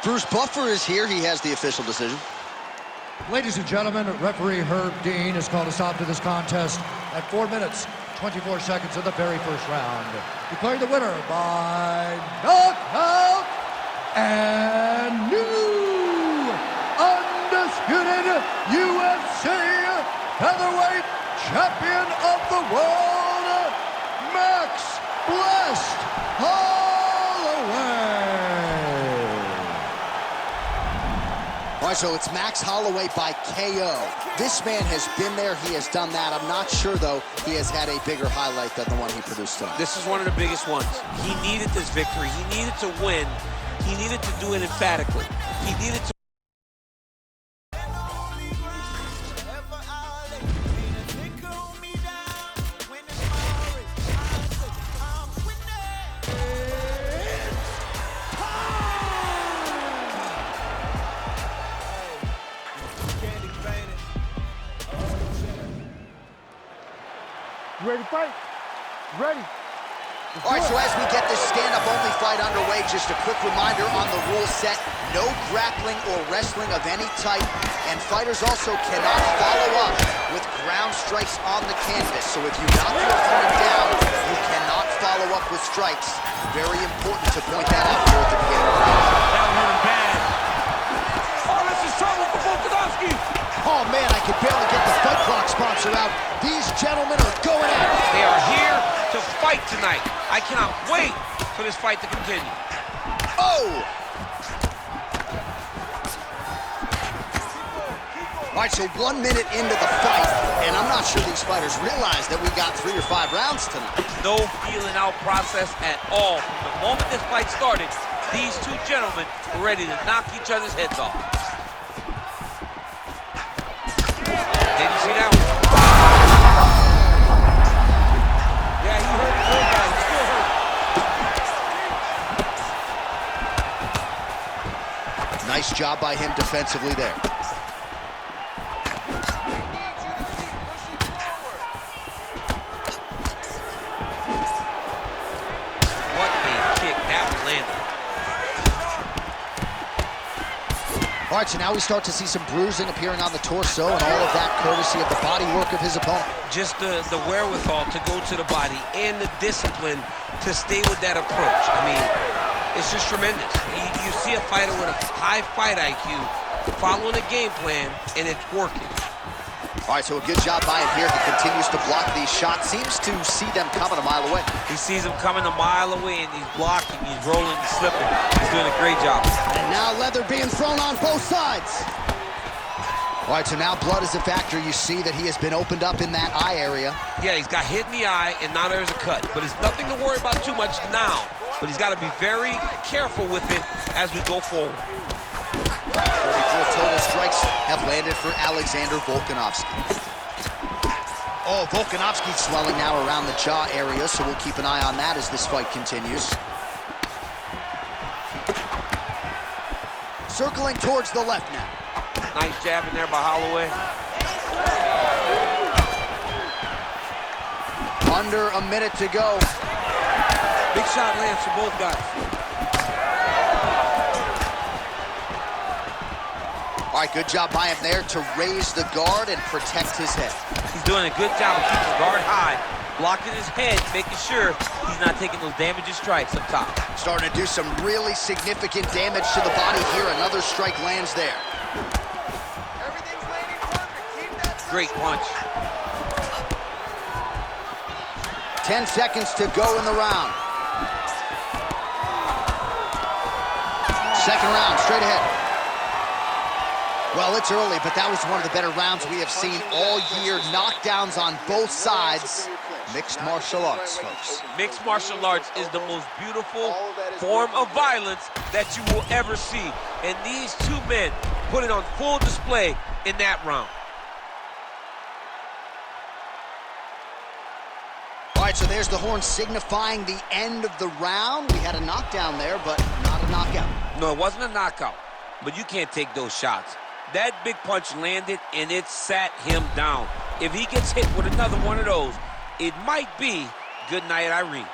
Bruce Buffer is here. He has the official decision. Ladies and gentlemen, referee Herb Dean has called a stop to this contest at 4 minutes, 24 seconds of the very first round. Declaring the winner by knockout and new undisputed UFC featherweight champion of the world, Max Blessed Holloway. All right, so it's Max Holloway by KO. This man has been there. He has done that. I'm not sure, though, he has had a bigger highlight than the one he produced tonight. This is one of the biggest ones. He needed this victory. He needed to win. He needed to do it emphatically. He needed to. You ready to fight? Ready. All right, so as we get this stand-up only fight underway, just a quick reminder on the rule set: no grappling or wrestling of any type, and fighters also cannot follow up with ground strikes on the canvas. So if you knock your opponent down, you cannot follow up with strikes. Very important to point that out here at the beginning of the round. That hurt him bad. Oh, this is trouble for Volkanovski. Oh man, I can barely get the Fight Clock sponsor out. These gentlemen are going at it. They are here to fight tonight. I cannot wait for this fight to continue. Oh! All right, so 1 minute into the fight, and I'm not sure these fighters realize that we got 3 or 5 rounds tonight. No feeling out process at all. From the moment this fight started, these two gentlemen were ready to knock each other's heads off. Did you see that one? Yeah, he hurt his own guy. He's still hurt. Nice job by him defensively there. What a kick that one landed. All right, so now we start to see some bruising appearing on the torso, and all of that courtesy of the body work of his opponent. Just the wherewithal to go to the body and the discipline to stay with that approach. I mean, it's just tremendous. You see a fighter with a high fight IQ following a game plan, and it's working. All right, so a good job by him here. He continues to block these shots. Seems to see them coming a mile away. He sees them coming a mile away, and he's blocking, he's rolling, he's slipping. He's doing a great job. And now leather being thrown on both sides. All right, so now blood is a factor. You see that he has been opened up in that eye area. Yeah, he's got hit in the eye, and now there's a cut. But it's nothing to worry about too much now. But he's got to be very careful with it as we go forward. 34 total strikes have landed for Alexander Volkanovski. Oh, Volkanovski swelling now around the jaw area, so we'll keep an eye on that as this fight continues. Circling towards the left now. Nice jab in there by Holloway. Under a minute to go. Big shot lands for both guys. All right, good job by him there to raise the guard and protect his head. He's doing a good job of keeping the guard high, blocking his head, making sure he's not taking those damaging strikes up top. Starting to do some really significant damage to the body here. Another strike lands there. Everything's landing perfect. Keep that. Great punch. 10 seconds to go in the round. Second round, straight ahead. Well, it's early, but that was one of the better rounds we have seen all year. Knockdowns on both sides. Mixed martial arts, folks. Mixed martial arts is the most beautiful form of violence that you will ever see. And these two men put it on full display in that round. All right, so there's the horn signifying the end of the round. We had a knockdown there, but not a knockout. No, it wasn't a knockout, but you can't take those shots. That big punch landed, and it sat him down. If he gets hit with another one of those, it might be good night, Irene.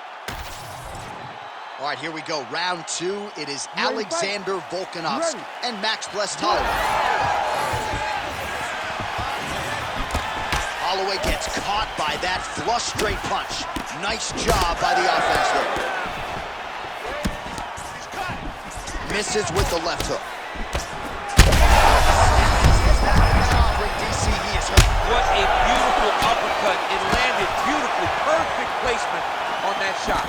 All right, here we go. Round 2. It is You ready to Alexander Volkanovski ready? and Max Blessed Holloway. Holloway gets caught by that flush straight punch. Nice job by the offense there. Misses with the left hook. DC, he is hurt. What a beautiful uppercut. It landed beautifully. Perfect placement on that shot.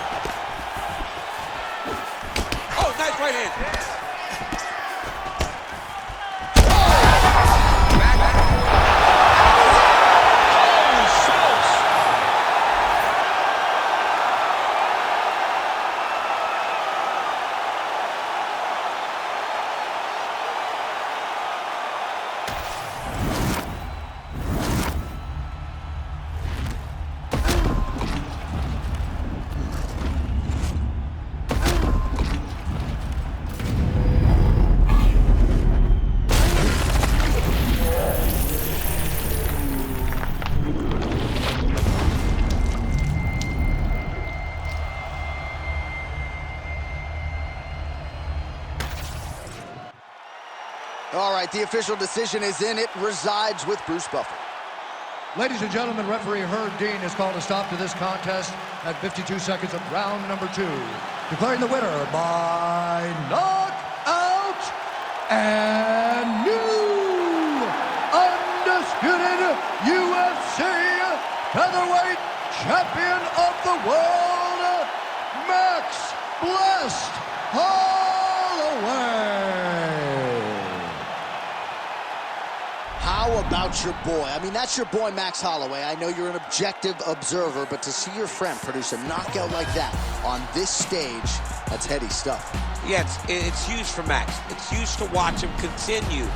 Oh, nice right hand. Holy smokes. All right, the official decision is in. It resides with Bruce Buffer. Ladies and gentlemen, referee Herb Dean has called a stop to this contest at 52 seconds of round number 2. Declaring the winner by knockout and new undisputed UFC featherweight champion of the world, Max Blessed Holloway. How about your boy? I mean, that's your boy, Max Holloway. I know you're an objective observer, but to see your friend produce a knockout like that on this stage, that's heady stuff. Yeah, it's huge for Max. It's huge to watch him continue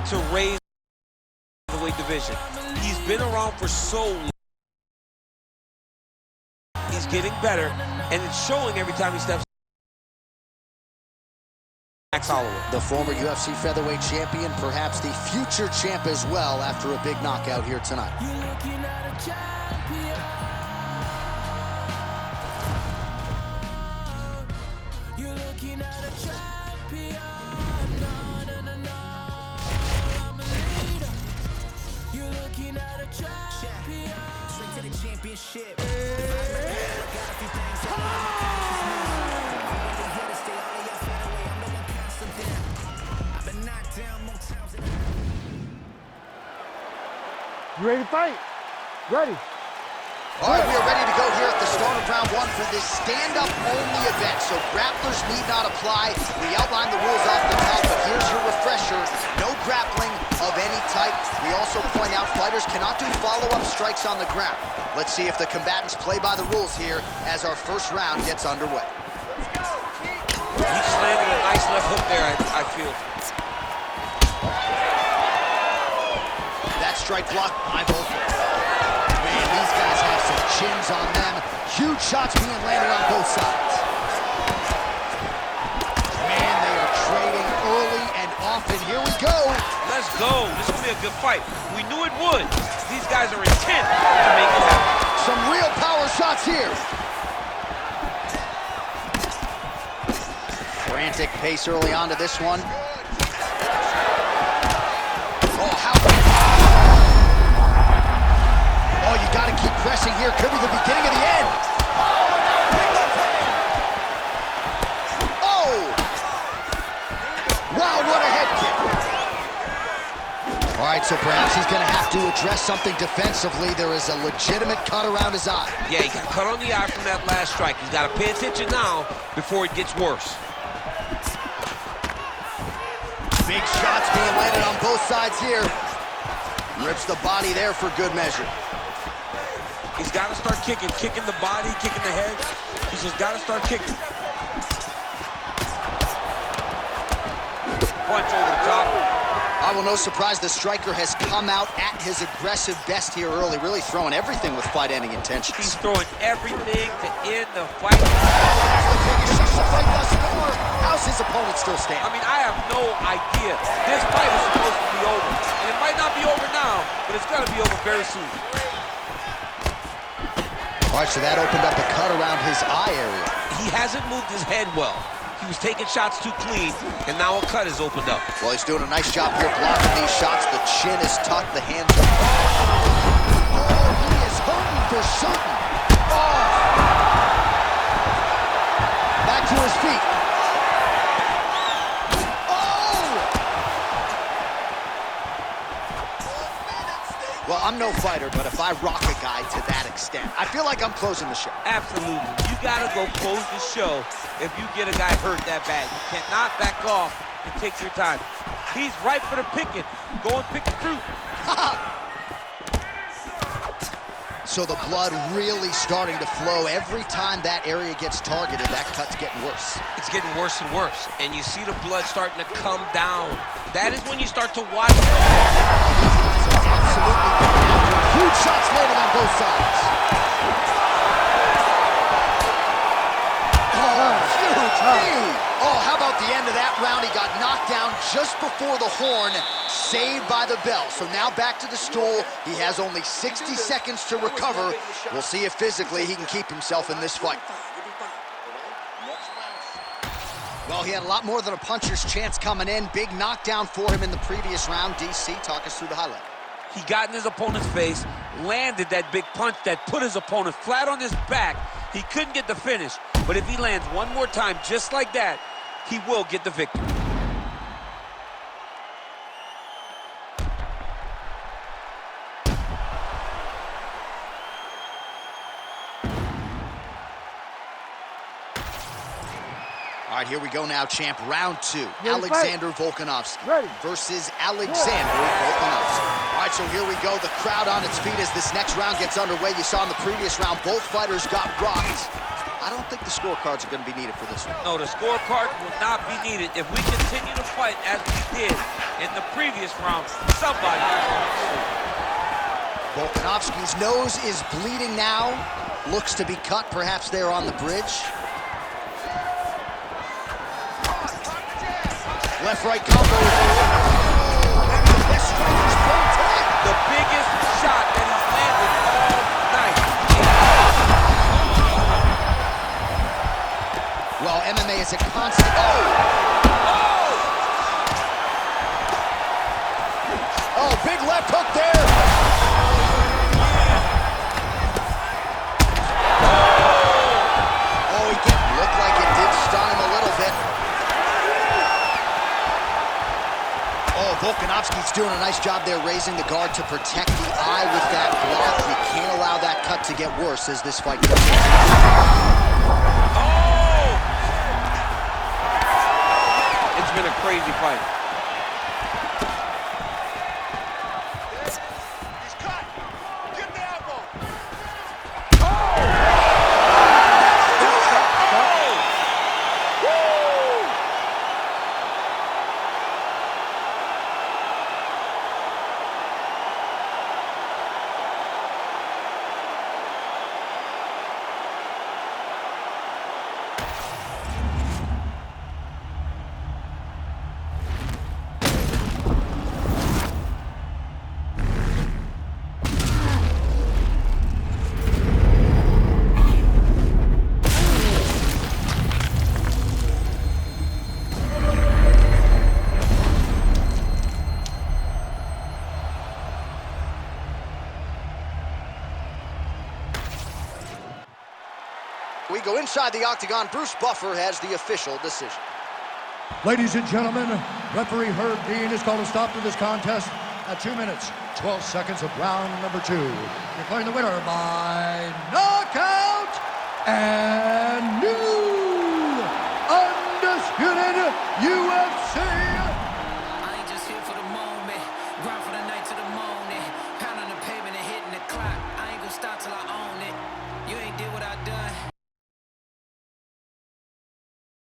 to raise the weight division. He's been around for so long. He's getting better, and it's showing every time he steps. Max Holloway. The former UFC featherweight champion, perhaps the future champ as well, after a big knockout here tonight. You ready to fight? Ready. All right, we are ready to go here at the start of round 1 for this stand-up only event. So grapplers need not apply. We outlined the rules off the top, but here's your refresher. No grappling of any type. We also point out fighters cannot do follow-up strikes on the ground. Let's see if the combatants play by the rules here as our first round gets underway. He just landed a nice left hook there, I feel. That strike blocked by both. Man, these guys have some chins on them. Huge shots being landed on both sides. Man, they are trading early and often. Here we go. Let's go. This will be a good fight. We knew it would. These guys are intent to make it happen. Some real power shots here. Frantic pace early on to this one. Oh, how... Oh, you got to keep pressing here. Could be the beginning of the end. Oh! Wow, what a head kick. All right, so perhaps he's going to have to address something defensively. There is a legitimate cut around his eye. Yeah, he got cut on the eye from that last strike. He's got to pay attention now before it gets worse. Big shots being landed on both sides here. Rips the body there for good measure. He's got to start kicking the body, kicking the head. He's just got to start kicking. Punch over the top. Well, no surprise, the striker has come out at his aggressive best here early, really throwing everything with fight-ending intentions. He's throwing everything to end the fight. How's his opponent still standing? I mean, I have no idea. This fight is supposed to be over. And it might not be over now, but it's got to be over very soon. All right, so that opened up a cut around his eye area. he hasn't moved his head well. He was taking shots too clean, and now a cut has opened up. Well, he's doing a nice job here blocking these shots. The chin is tucked, the hands are... Oh, he is hurting for certain. Oh. Back to his feet. Well, I'm no fighter, but if I rock a guy to that extent, I feel like I'm closing the show. Absolutely. You gotta go close the show if you get a guy hurt that bad. You cannot back off and take your time. He's ripe for the picking. Go and pick the fruit. So the blood really starting to flow. Every time that area gets targeted, that cut's getting worse. It's getting worse and worse. And you see the blood starting to come down. That is when you start to watch. Absolutely. Huge shots landing on both sides. Oh, huge knee. Oh, how about the end of that round? He got knocked down just before the horn, saved by the bell. So now back to the stool. He has only 60 seconds to recover. We'll see if physically he can keep himself in this fight. Well, he had a lot more than a puncher's chance coming in. Big knockdown for him in the previous round. DC, talk us through the highlight. He got in his opponent's face, landed that big punch that put his opponent flat on his back. He couldn't get the finish, but if he lands one more time just like that, he will get the victory. All right, here we go now, champ. Round two. Alexander Volkanovski versus Alexander Volkanovski. All right, so here we go. The crowd on its feet as this next round gets underway. You saw in the previous round, both fighters got rocked. I don't think the scorecards are going to be needed for this one. No, the scorecard will not be needed. If we continue to fight as we did in the previous round, somebody is going to shoot. Volkanovski's nose is bleeding now. Looks to be cut, perhaps there on the bridge. Left-right combo. Maybe the best strike he's thrown tonight. The biggest shot that he's landed all night. Well, MMA is a constant. Oh, big left hook there. Oh, he looked like it did stun him a little bit. Oh, Volkanovski's doing a nice job there raising the guard to protect the eye with that block. You can't allow that cut to get worse as this fight goes. It's been a crazy fight. He's cut. Give him the elbow. We go inside the octagon. Bruce Buffer has the official decision. Ladies and gentlemen, referee Herb Dean has called a stop to this contest at 2 minutes, 12 seconds of round number 2. Declaring the winner by knockout and new